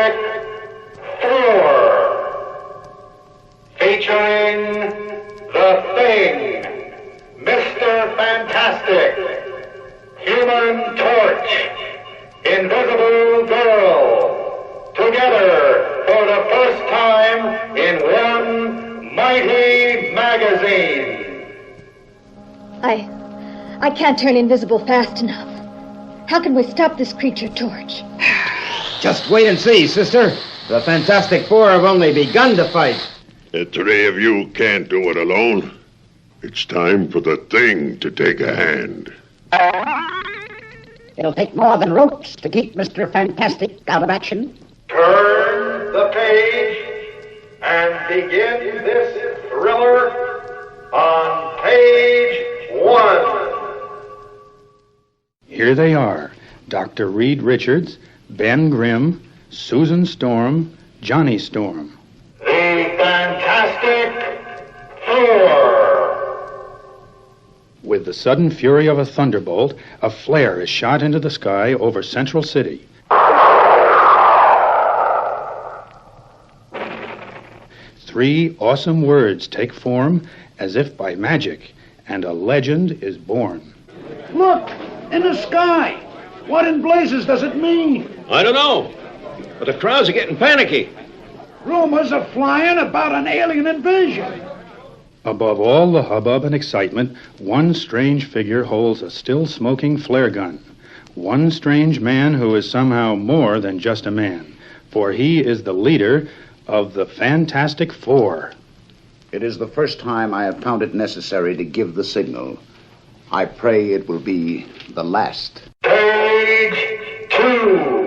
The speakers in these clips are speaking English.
Fantastic Four, featuring The Thing, Mr. Fantastic, Human Torch, Invisible Girl, together for the first time in one mighty magazine. I can't turn invisible fast enough. How can we stop this creature, Torch? Just wait and see, sister. The Fantastic Four have only begun to fight. The three of you can't do it alone. It's time for the Thing to take a hand. It'll take more than ropes to keep Mr. Fantastic out of action. Turn the page and begin this thriller on page 1. Here they are, Dr. Reed Richards, Ben Grimm, Susan Storm, Johnny Storm. The Fantastic Four. With the sudden fury of a thunderbolt, a flare is shot into the sky over Central City. Three awesome words take form as if by magic, and a legend is born. Look! In the sky! What in blazes does it mean? I don't know, but the crowds are getting panicky. Rumors are flying about an alien invasion. Above all the hubbub and excitement, one strange figure holds a still smoking flare gun. One strange man who is somehow more than just a man, for he is the leader of the Fantastic Four. It is the first time I have found it necessary to give the signal. I pray it will be the last. Page 2.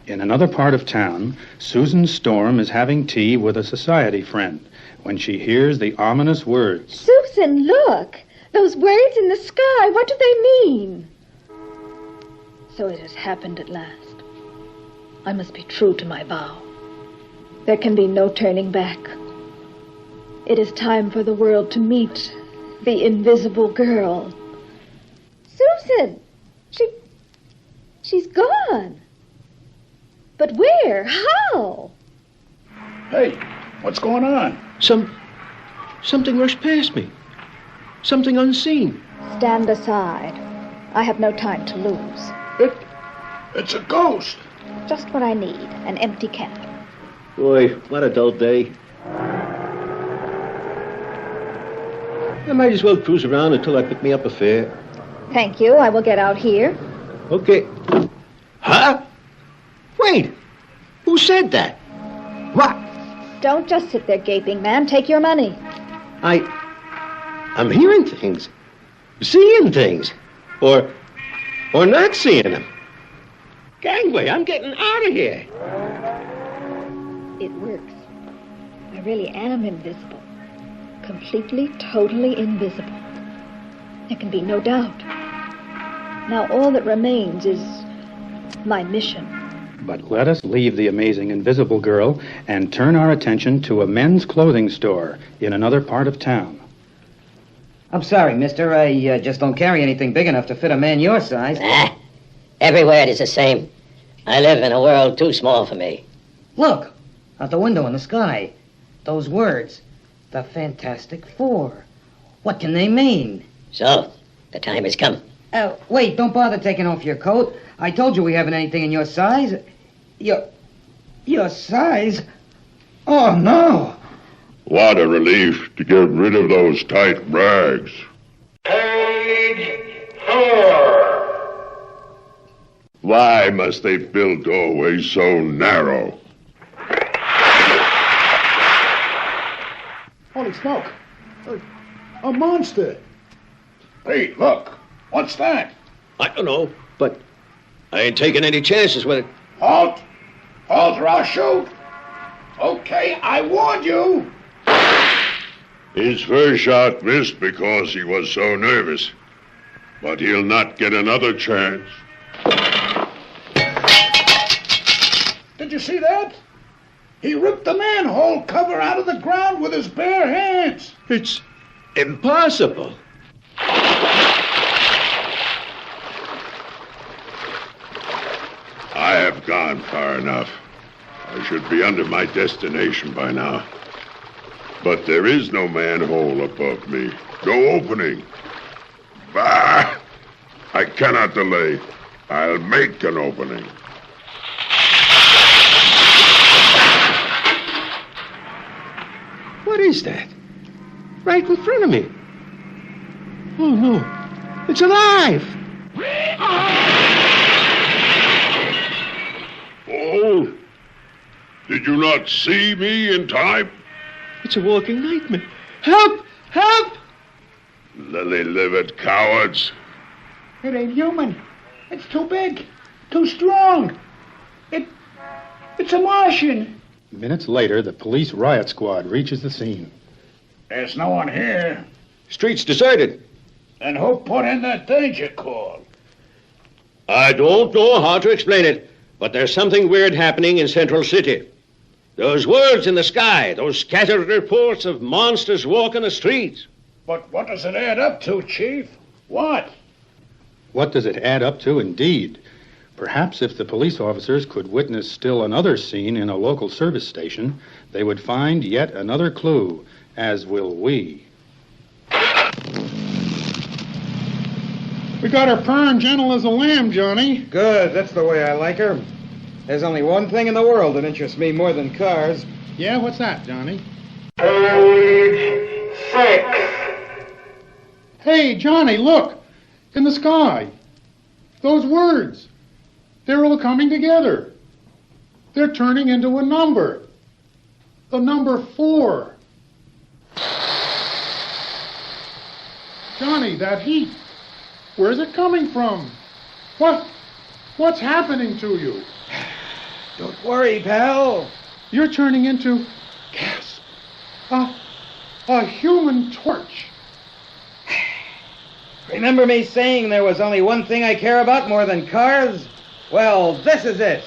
In another part of town, Susan Storm is having tea with a society friend when she hears the ominous words. Susan, look! Those words in the sky, what do they mean? So it has happened at last. I must be true to my vow. There can be no turning back. It is time for the world to meet the invisible girl. Susan! She's gone. But where? How? Hey, what's going on? Something rushed past me. Something unseen. Stand aside. I have no time to lose. It's a ghost. Just what I need, an empty cap. Boy, what a dull day. I might as well cruise around until I pick me up a fare. Thank you. I will get out here. Okay. Huh? Wait. Who said that? What? Don't just sit there gaping, man. Take your money. I'm hearing things. Seeing things. Or not seeing them. Gangway, I'm getting out of here. It works. I really am invisible. Completely, totally invisible. There can be no doubt. Now all that remains is my mission. But let us leave the amazing invisible girl and turn our attention to a men's clothing store in another part of town. I'm sorry, mister. I just don't carry anything big enough to fit a man your size. Everywhere it is the same. I live in a world too small for me. Look, out the window in the sky. Those words. The Fantastic Four. What can they mean? So, the time has come. Wait, don't bother taking off your coat. I told you we haven't anything in your size. Your size? Oh, no. What a relief to get rid of those tight rags. Page 4. Why must they build doorways so narrow? Holy smoke. A monster. Hey, look. What's that? I don't know, but I ain't taking any chances with it. Halt. Halt or I'll shoot. Okay, I warned you. His first shot missed because he was so nervous. But he'll not get another chance. Did you see that? He ripped the manhole cover out of the ground with his bare hands. It's impossible. I have gone far enough. I should be under my destination by now. But there is no manhole above me. No opening. Bah! I cannot delay. I'll make an opening. What is that? Right in front of me. Oh, no. It's alive. Oh! Did you not see me in time? It's a walking nightmare. Help! Help! Lily-livered cowards. It ain't human. It's too big, too strong. It's a Martian. Minutes later, the police riot squad reaches the scene. There's no one here. Street's deserted. And who put in that danger call? I don't know how to explain it, but there's something weird happening in Central City. Those words in the sky, those scattered reports of monsters walking the streets. But what does it add up to, Chief? What? What does it add up to, indeed? Perhaps if the police officers could witness still another scene in a local service station, they would find yet another clue, as will we. We got her purring gentle as a lamb, Johnny. Good, that's the way I like her. There's only one thing in the world that interests me more than cars. Yeah, what's that, Johnny? Page 6. Hey, Johnny, look! In the sky. Those words. They're all coming together. They're turning into a number. The number 4. Johnny, that heat. Where's it coming from? What's happening to you? Don't worry, pal. You're turning into, gasp, a human torch. Remember me saying there was only one thing I care about more than cars? Well, this is it.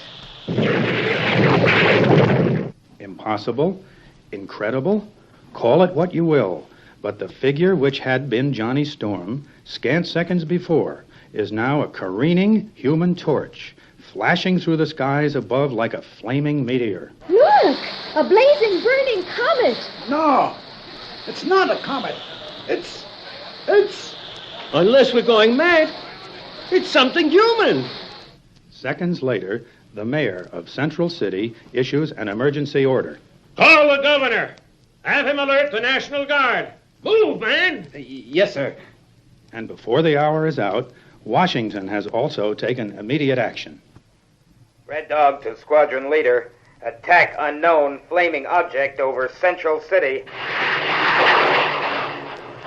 Impossible, incredible, call it what you will, but the figure which had been Johnny Storm, scant seconds before, is now a careening human torch, flashing through the skies above like a flaming meteor. Look! A blazing, burning comet! No, it's not a comet. It's... Unless we're going mad, it's something human. Seconds later, the mayor of Central City issues an emergency order. Call the governor. Have him alert the National Guard. Move, man. Yes, sir. And before the hour is out, Washington has also taken immediate action. Red Dog to Squadron Leader. Attack unknown flaming object over Central City.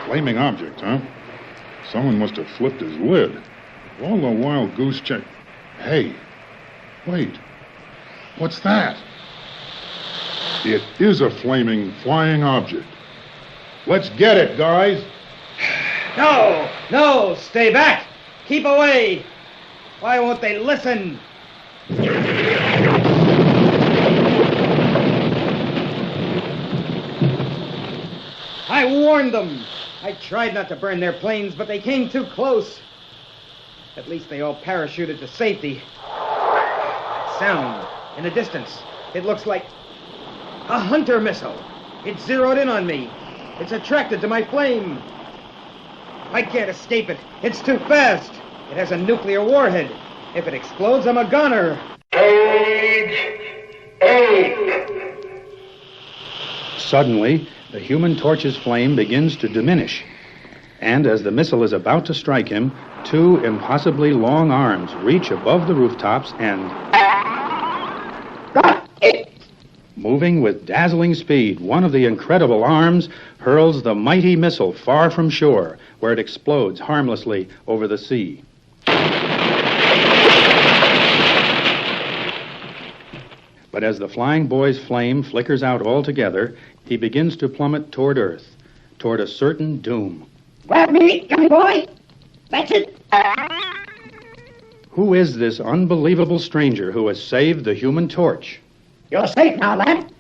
Flaming object, huh? Someone must have flipped his lid. All the wild goose check. Hey, wait. What's that? It is a flaming, flying object. Let's get it, guys. No, stay back. Keep away. Why won't they listen? I warned them. I tried not to burn their planes, but they came too close. At least they all parachuted to safety. That sound in the distance. It looks like a hunter missile. It zeroed in on me. It's attracted to my flame. I can't escape it. It's too fast. It has a nuclear warhead. If it explodes, I'm a goner. Page 8. Suddenly, the human torch's flame begins to diminish. And as the missile is about to strike him, two impossibly long arms reach above the rooftops and... Moving with dazzling speed, one of the incredible arms hurls the mighty missile far from shore, where it explodes harmlessly over the sea. But as the flying boy's flame flickers out altogether, he begins to plummet toward Earth, toward a certain doom. Grab me, Johnny boy. That's it. Who is this unbelievable stranger who has saved the Human Torch? You're safe now, lad.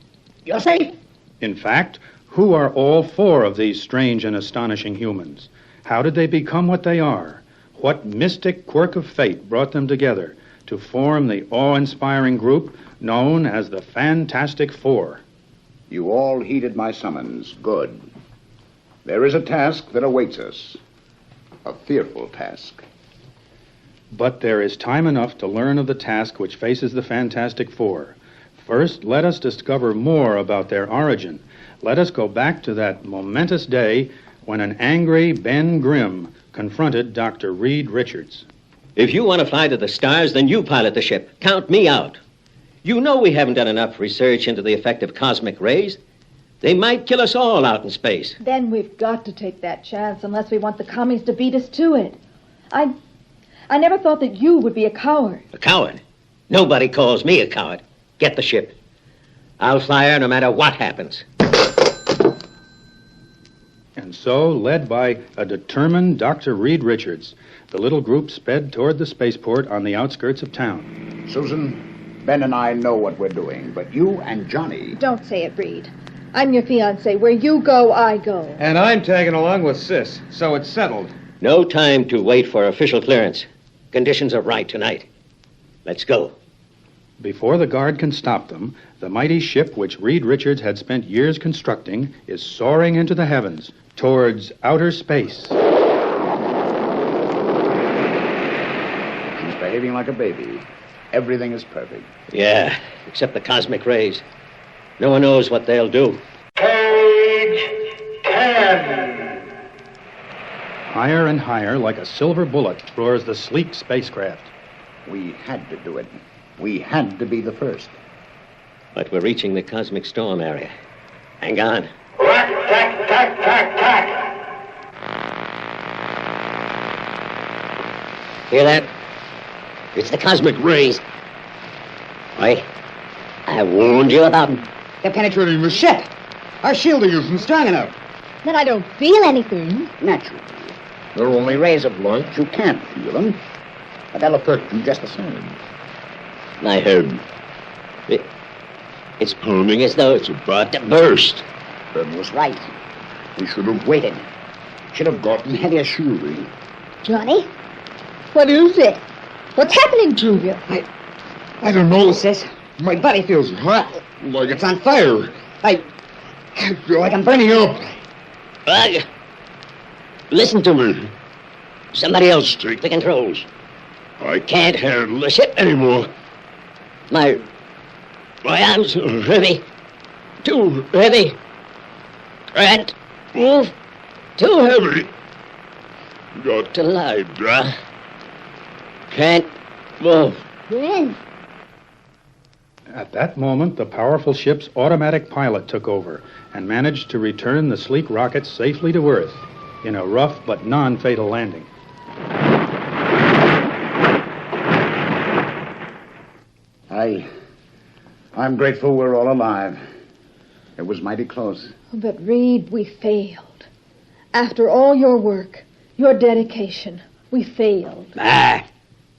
You're safe. In fact, who are all four of these strange and astonishing humans? How did they become what they are? What mystic quirk of fate brought them together to form the awe-inspiring group known as the Fantastic Four. You all heeded my summons. Good. There is a task that awaits us. A fearful task. But there is time enough to learn of the task which faces the Fantastic Four. First, let us discover more about their origin. Let us go back to that momentous day when an angry Ben Grimm confronted Dr. Reed Richards. If you want to fly to the stars, then you pilot the ship. Count me out. You know we haven't done enough research into the effect of cosmic rays. They might kill us all out in space. Then we've got to take that chance unless we want the commies to beat us to it. I never thought that you would be a coward. A coward? Nobody calls me a coward. Get the ship. I'll fly her no matter what happens. And so, led by a determined Dr. Reed Richards, the little group sped toward the spaceport on the outskirts of town. Susan, Ben and I know what we're doing, but you and Johnny... Don't say it, Reed. I'm your fiancé. Where you go, I go. And I'm tagging along with Sis, so it's settled. No time to wait for official clearance. Conditions are right tonight. Let's go. Before the guard can stop them, the mighty ship which Reed Richards had spent years constructing is soaring into the heavens towards outer space. She's behaving like a baby. Everything is perfect. Yeah, except the cosmic rays. No one knows what they'll do. Page 10. Higher and higher, like a silver bullet, roars the sleek spacecraft. We had to do it. We had to be the first. But we're reaching the cosmic storm area. Hang on. Rack, tack, tack, tack, tack. Hear that? It's the cosmic rays. I warned you about them. They're penetrating the ship. Our shielding isn't strong enough. Then I don't feel anything. Naturally. They're only rays of light. You can't feel them. But they'll affect you just the same. I heard. It's booming as though it's about to burst. Ben was right. We should have waited. Should have gotten heavier shielding. Johnny? What is it? What's happening to you? I don't know, Sis. My body feels hot, like it's on fire. I feel like I'm burning up. Listen to me. Somebody else take the controls. I can't handle the ship anymore. My arms are heavy. Too heavy. Can't move. Too heavy. Got to lie, bruh. Can't move. Ben. At that moment, the powerful ship's automatic pilot took over and managed to return the sleek rocket safely to Earth in a rough but non-fatal landing. I'm grateful we're all alive. It was mighty close. But, Reed, we failed. After all your work, your dedication, we failed.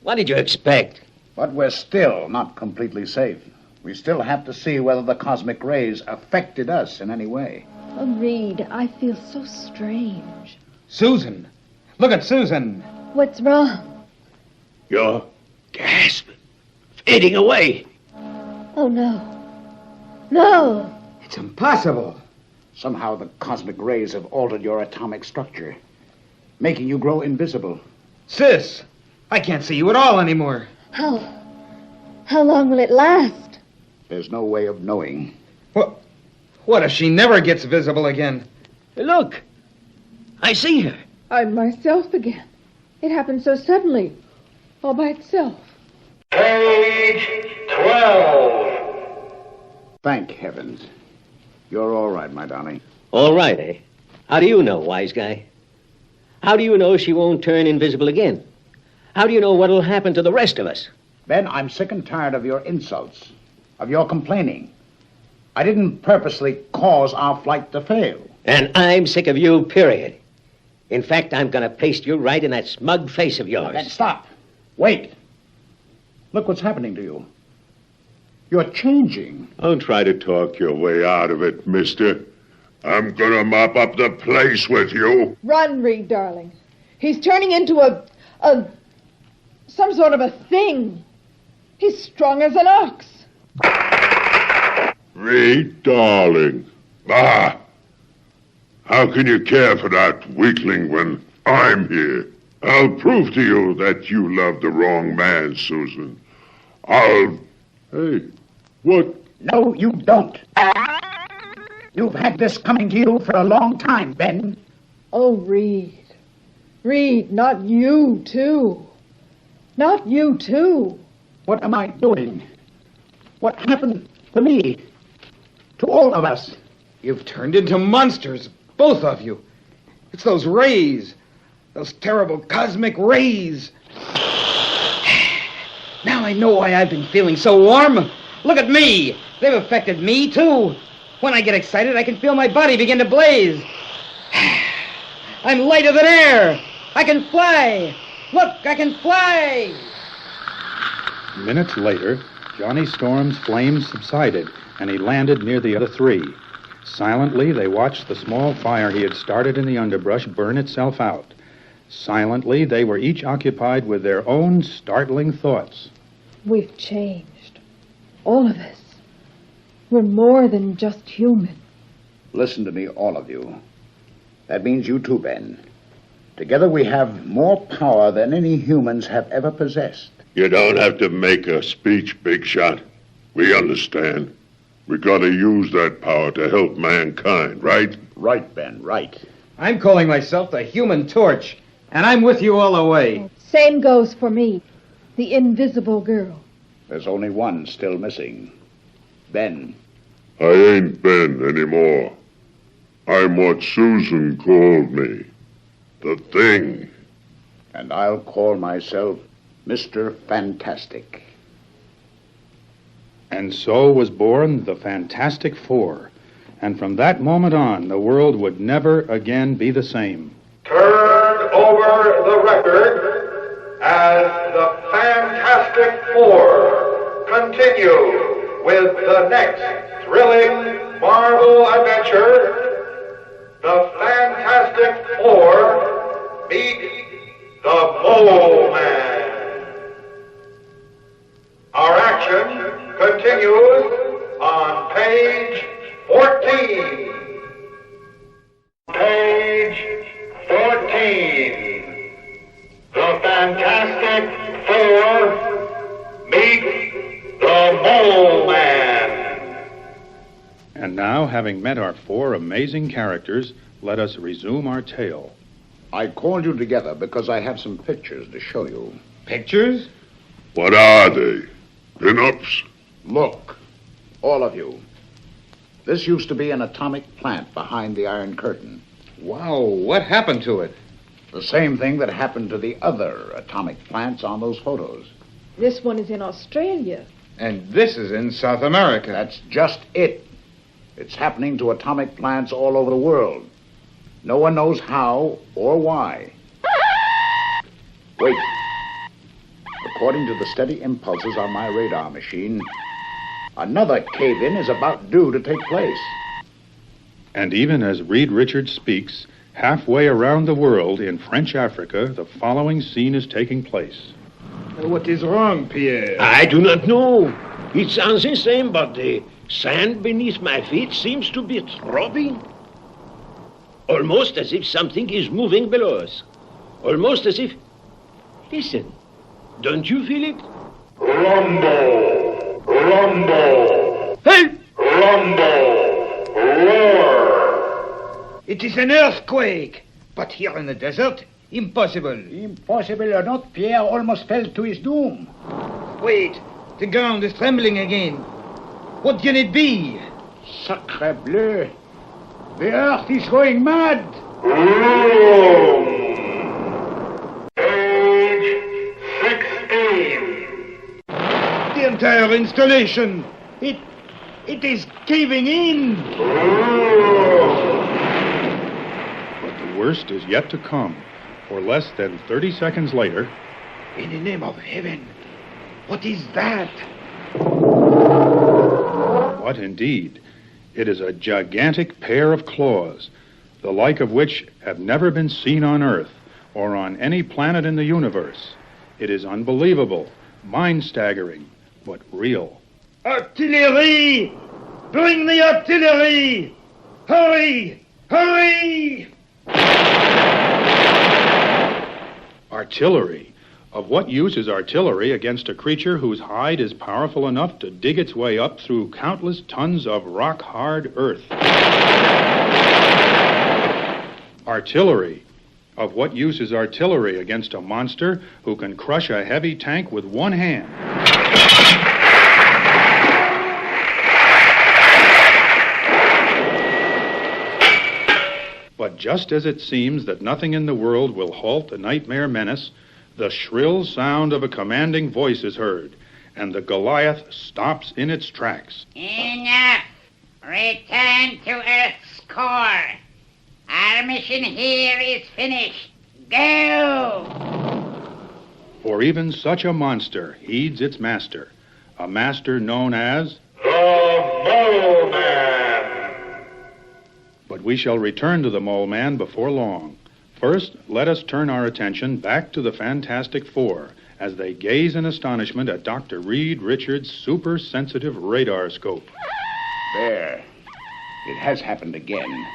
What did you expect? But we're still not completely safe. We still have to see whether the cosmic rays affected us in any way. Oh, Reed, I feel so strange. Susan. Look at Susan. What's wrong? Your gasp. Fading away. Oh, no. No. It's impossible. Somehow the cosmic rays have altered your atomic structure, making you grow invisible. Sis, I can't see you at all anymore. How long will it last? There's no way of knowing. What if she never gets visible again? Look. I see her. I'm myself again. It happened so suddenly. All by itself. Page 12. Thank heavens. You're all right, my darling. All right, eh? How do you know, wise guy? How do you know she won't turn invisible again? How do you know what'll happen to the rest of us? Ben, I'm sick and tired of your insults, of your complaining. I didn't purposely cause our flight to fail. And I'm sick of you, period. In fact, I'm going to paste you right in that smug face of yours. Then stop. Wait. Look what's happening to you. You're changing. Don't try to talk your way out of it, mister. I'm gonna mop up the place with you. Run, Reed, darling. He's turning into some sort of a thing. He's strong as an ox. Reed, darling. Ah! How can you care for that weakling when I'm here? I'll prove to you that you love the wrong man, Susan. Hey, what? No, you don't. You've had this coming to you for a long time, Ben. Oh, Reed. Reed, not you, too. Not you, too. What am I doing? What happened to me? To all of us? You've turned into monsters, both of you. It's those rays. Those terrible cosmic rays. Now I know why I've been feeling so warm. Look at me. They've affected me, too. When I get excited, I can feel my body begin to blaze. I'm lighter than air. I can fly. Look, I can fly. Minutes later, Johnny Storm's flames subsided, and he landed near the other three. Silently, they watched the small fire he had started in the underbrush burn itself out. Silently, they were each occupied with their own startling thoughts. We've changed. All of us. We're more than just human. Listen to me, all of you. That means you too, Ben. Together we have more power than any humans have ever possessed. You don't have to make a speech, Big Shot. We understand. We gotta use that power to help mankind, right? Right, Ben, right. I'm calling myself the Human Torch, and I'm with you all the way. Same goes for me. The invisible girl. There's only one still missing. Ben. I ain't Ben anymore. I'm what Susan called me. The Thing. And I'll call myself Mr. Fantastic. And so was born the Fantastic Four. And from that moment on, the world would never again be the same. Turn over the record as the Fantastic Four continue with the next thrilling Marvel adventure. The Fantastic Four meet the Mole Man. Our action continues on page 14. Page 14. The Fantastic Four meet the Mole Man. And now, having met our four amazing characters, let us resume our tale. I called you together because I have some pictures to show you. Pictures? What are they? Pin-ups? Look, all of you. This used to be an atomic plant behind the Iron Curtain. Wow, what happened to it? The same thing that happened to the other atomic plants on those photos. This one is in Australia. And this is in South America. That's just it. It's happening to atomic plants all over the world. No one knows how or why. Wait. According to the steady impulses on my radar machine, another cave-in is about due to take place. And even as Reed Richards speaks, halfway around the world in French Africa, the following scene is taking place. What is wrong, Pierre? I do not know. It's on the same, but the sand beneath my feet seems to be throbbing. Almost as if something is moving below us. Almost as if... Listen. Don't you feel it? Rumble! Rumble! Help! Rumble! Roar! It is an earthquake. But here in the desert, impossible. Impossible or not, Pierre almost fell to his doom. Wait, the ground is trembling again. What can it be? Sacre bleu. The earth is going mad. Room! Page 16. The entire installation. It is caving in. But the worst is yet to come, for less than 30 seconds later... In the name of heaven, what is that? What indeed? It is a gigantic pair of claws, the like of which have never been seen on Earth or on any planet in the universe. It is unbelievable, mind-staggering, but real. Artillery! Bring the artillery! Hurry! Hurry! Artillery. Of what use is artillery against a creature whose hide is powerful enough to dig its way up through countless tons of rock-hard earth? Artillery. Of what use is artillery against a monster who can crush a heavy tank with one hand? But just as it seems that nothing in the world will halt the nightmare menace, the shrill sound of a commanding voice is heard, and the Goliath stops in its tracks. Enough! Return to Earth's core. Our mission here is finished. Go! For even such a monster heeds its master, a master known as The Mole Man. But we shall return to the Mole Man before long. First, let us turn our attention back to the Fantastic Four as they gaze in astonishment at Dr. Reed Richards' super-sensitive radar scope. There. It has happened again.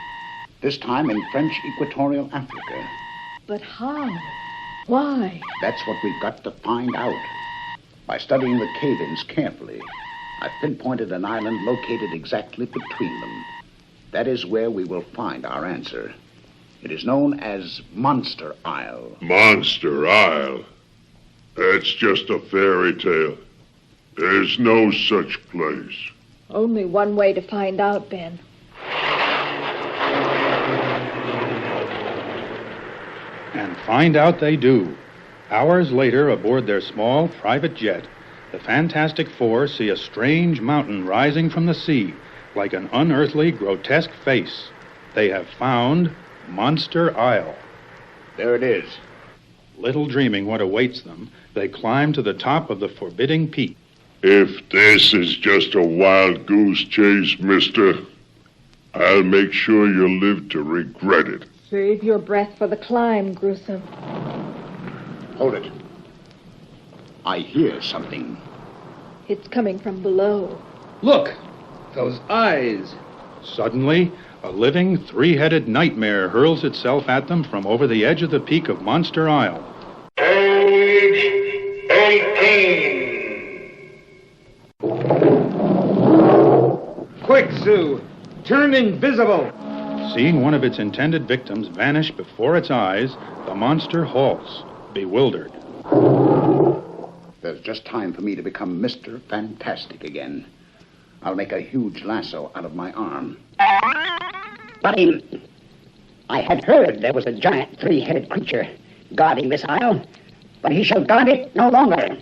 This time in French Equatorial Africa. But how? Why? That's what we've got to find out. By studying the cave-ins carefully, I've pinpointed an island located exactly between them. That is where we will find our answer. It is known as Monster Isle. Monster Isle? That's just a fairy tale. There's no such place. Only one way to find out, Ben. And find out they do. Hours later, aboard their small private jet, the Fantastic Four see a strange mountain rising from the sea, like an unearthly, grotesque face. They have found Monster Isle. There it is. Little dreaming what awaits them, they climb to the top of the forbidding peak. If this is just a wild goose chase, mister, I'll make sure you live to regret it. Save your breath for the climb, Gruesome. Hold it. I hear something. It's coming from below. Look! Those eyes! Suddenly, a living, three-headed nightmare hurls itself at them from over the edge of the peak of Monster Isle. Page 18. Quick, Sue! Turn invisible! Seeing one of its intended victims vanish before its eyes, the monster halts, bewildered. There's just time for me to become Mr. Fantastic again. I'll make a huge lasso out of my arm. Buddy, I had heard there was a giant three-headed creature guarding this isle, but he shall guard it no longer.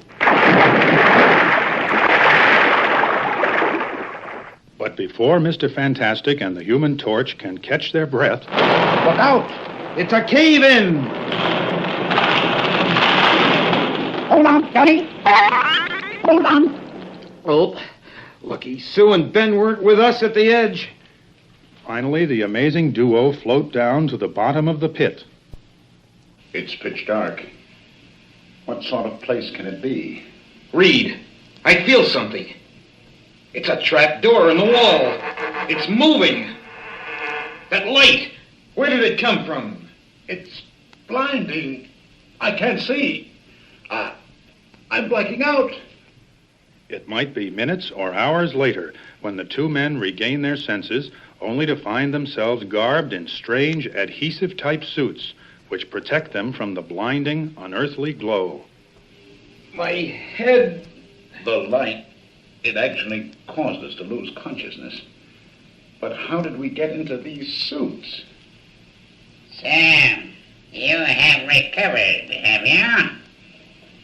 But before Mr. Fantastic and the Human Torch can catch their breath... Look out! It's a cave-in! Hold on, Johnny. Hold on. Oh, lucky Sue and Ben weren't with us at the edge. Finally, the amazing duo float down to the bottom of the pit. It's pitch dark. What sort of place can it be? Reed, I feel something. It's a trap door in the wall. It's moving. That light, where did it come from? It's blinding. I can't see. I'm blacking out. It might be minutes or hours later when the two men regain their senses, only to find themselves garbed in strange adhesive-type suits which protect them from the blinding, unearthly glow. My head... The light. It actually caused us to lose consciousness. But how did we get into these suits? Sam, you have recovered, have you?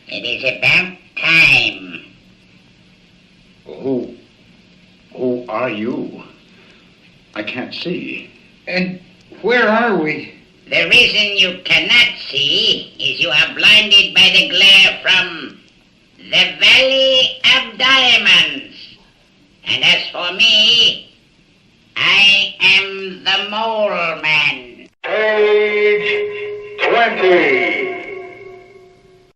It is about time. Who are you? I can't see. And where are we? The reason you cannot see is you are blinded by the glare from the Valley of Diamonds. And as for me, I am the Mole Man. Page 20.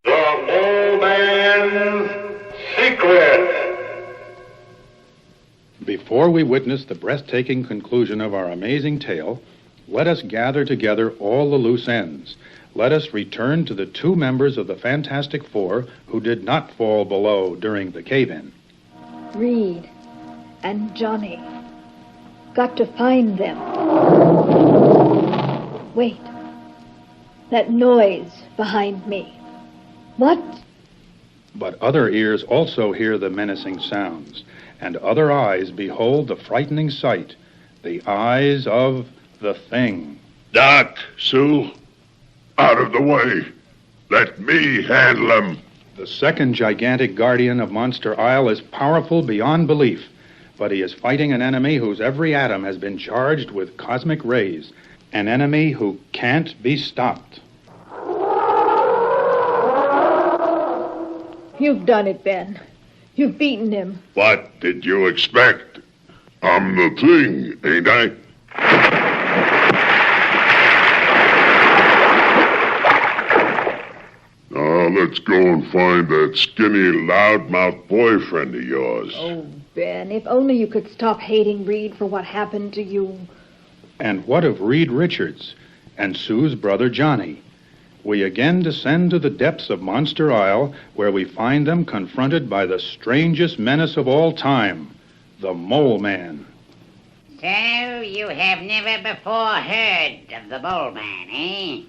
The Mole Man's Secret. Before we witness the breathtaking conclusion of our amazing tale, let us gather together all the loose ends. Let us return to the two members of the Fantastic Four who did not fall below during the cave-in. Reed and Johnny. Got to find them. Wait. That noise behind me. What? But other ears also hear the menacing sounds, and other eyes behold the frightening sight, the eyes of the Thing. Doc, Sue, out of the way. Let me handle him. The second gigantic guardian of Monster Isle is powerful beyond belief, but he is fighting an enemy whose every atom has been charged with cosmic rays, an enemy who can't be stopped. You've done it, Ben. You've beaten him. What did you expect? I'm the Thing, ain't I? Now let's go and find that skinny, loudmouth boyfriend of yours. Oh, Ben, if only you could stop hating Reed for what happened to you. And what of Reed Richards and Sue's brother Johnny? We again descend to the depths of Monster Isle, where we find them confronted by the strangest menace of all time, the Mole Man. So you have never before heard of the Mole Man, eh?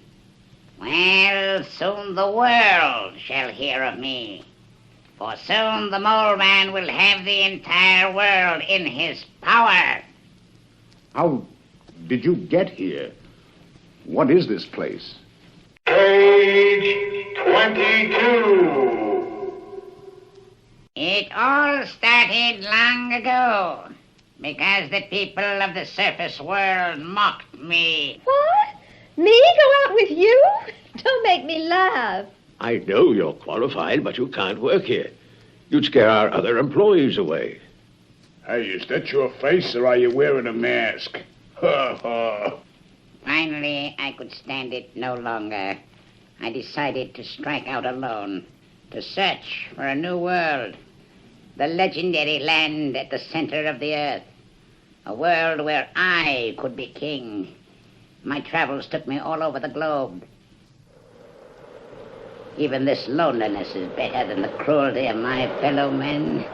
Well, soon the world shall hear of me. For soon the Mole Man will have the entire world in his power. How did you get here? What is this place? Page 22. It all started long ago because the people of the surface world mocked me. What? Me go out with you? Don't make me laugh. I know you're qualified, but you can't work here. You'd scare our other employees away. Hey, is that your face, or are you wearing a mask? Ha ha. Finally, I could stand it no longer. I decided to strike out alone, to search for a new world, the legendary land at the center of the earth, a world where I could be king. My travels took me all over the globe. Even this loneliness is better than the cruelty of my fellow men.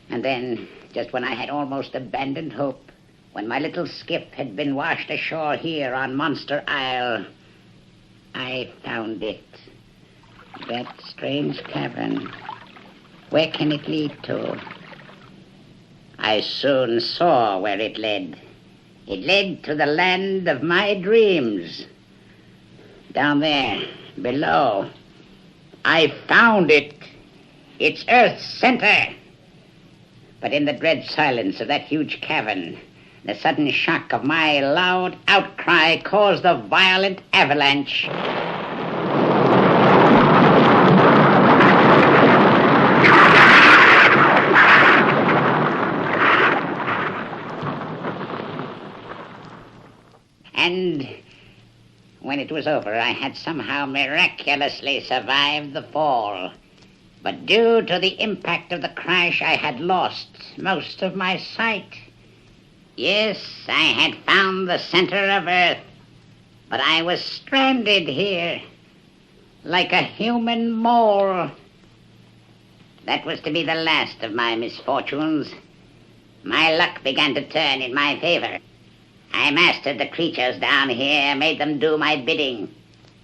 And then, just when I had almost abandoned hope, when my little skiff had been washed ashore here on Monster Isle, I found it. That strange cavern. Where can it lead to? I soon saw where it led. It led to the land of my dreams. Down there, below, I found it. It's Earth's center. But in the dread silence of that huge cavern, the sudden shock of my loud outcry caused a violent avalanche. And when it was over, I had somehow miraculously survived the fall. But due to the impact of the crash, I had lost most of my sight. Yes, I had found the center of Earth, but I was stranded here, like a human mole. That was to be the last of my misfortunes. My luck began to turn in my favor. I mastered the creatures down here, made them do my bidding,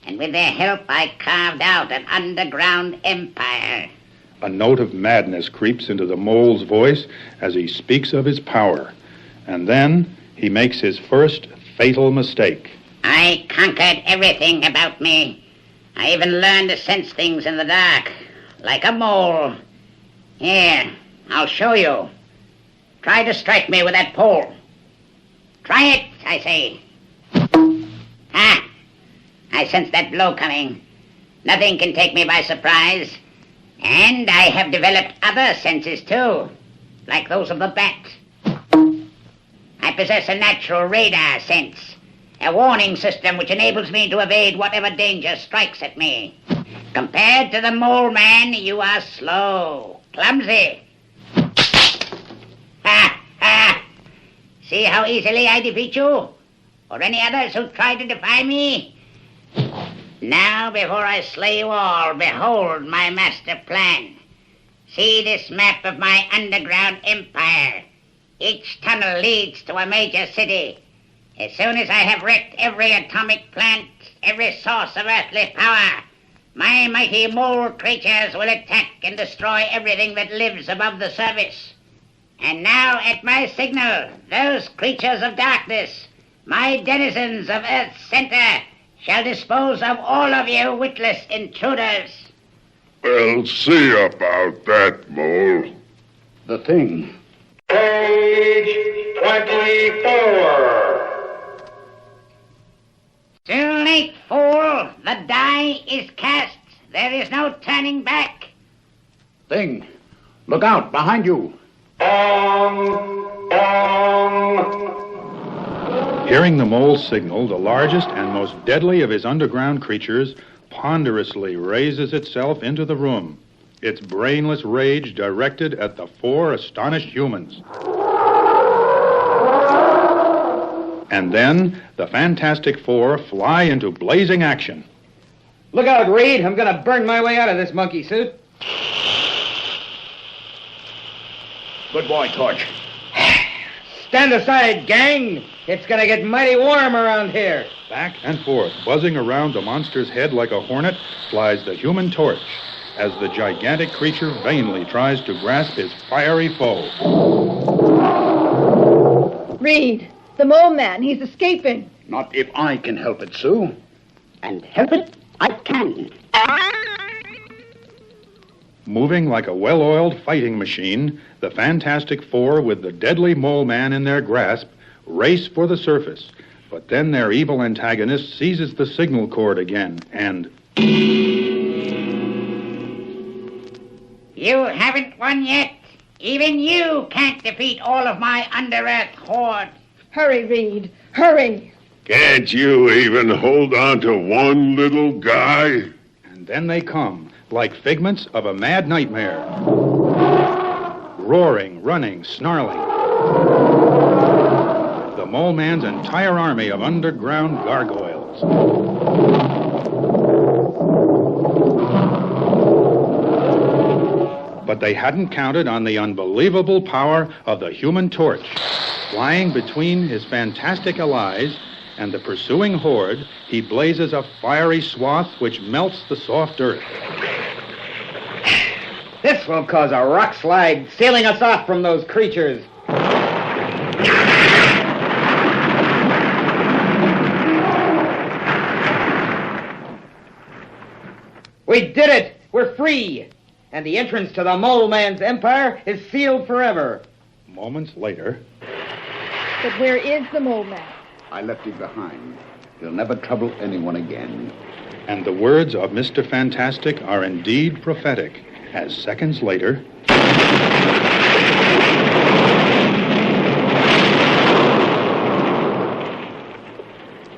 and with their help I carved out an underground empire. A note of madness creeps into the mole's voice as he speaks of his power. And then he makes his first fatal mistake. I conquered everything about me. I even learned to sense things in the dark, like a mole. Here, I'll show you. Try to strike me with that pole. Try it, I say. Ah! I sense that blow coming. Nothing can take me by surprise. And I have developed other senses, too, like those of the bat. I possess a natural radar sense, a warning system which enables me to evade whatever danger strikes at me. Compared to the Mole Man, you are slow, clumsy. Ha! See how easily I defeat you? Or any others who try to defy me? Now, before I slay you all, behold my master plan. See this map of my underground empire. Each tunnel leads to a major city. As soon as I have wrecked every atomic plant, every source of earthly power, my mighty mole creatures will attack and destroy everything that lives above the surface. And now, at my signal, those creatures of darkness, my denizens of Earth's center, shall dispose of all of you witless intruders. Well, see about that, Mole. The thing. Page 24. Too late, fool. The die is cast. There is no turning back. Thing. Look out, behind you. Hearing the mole's signal, the largest and most deadly of his underground creatures ponderously raises itself into the room, its brainless rage directed at the 4 astonished humans. And then the Fantastic Four fly into blazing action. Look out, Reed. I'm going to burn my way out of this monkey suit. Good boy, Torch. Stand aside, gang. It's going to get mighty warm around here. Back and forth, buzzing around the monster's head like a hornet, flies the Human Torch as the gigantic creature vainly tries to grasp his fiery foe. Reed, the mole man, he's escaping. Not if I can help it, Sue. And help it, I can. Moving like a well-oiled fighting machine, the Fantastic Four, with the deadly mole man in their grasp, race for the surface. But then their evil antagonist seizes the signal cord again, and... You haven't won yet. Even you can't defeat all of my under-earth horde. Hurry, Reed. Hurry. Can't you even hold on to one little guy? And then they come, like figments of a mad nightmare. Roaring, running, snarling. The mole man's entire army of underground gargoyles. But they hadn't counted on the unbelievable power of the Human Torch. Flying between his fantastic allies and the pursuing horde, he blazes a fiery swath which melts the soft earth. This will cause a rock slide, sealing us off from those creatures. We did it! We're free! And the entrance to the Mole Man's empire is sealed forever. Moments later... But where is the mole man? I left him behind. He'll never trouble anyone again. And the words of Mr. Fantastic are indeed prophetic, as seconds later...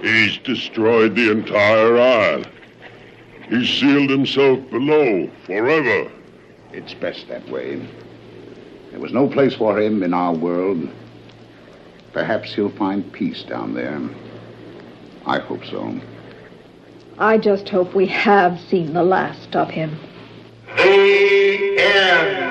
He's destroyed the entire isle. He's sealed himself below forever. It's best that way. There was no place for him in our world. Perhaps he'll find peace down there. I hope so. I just hope we have seen the last of him. The end.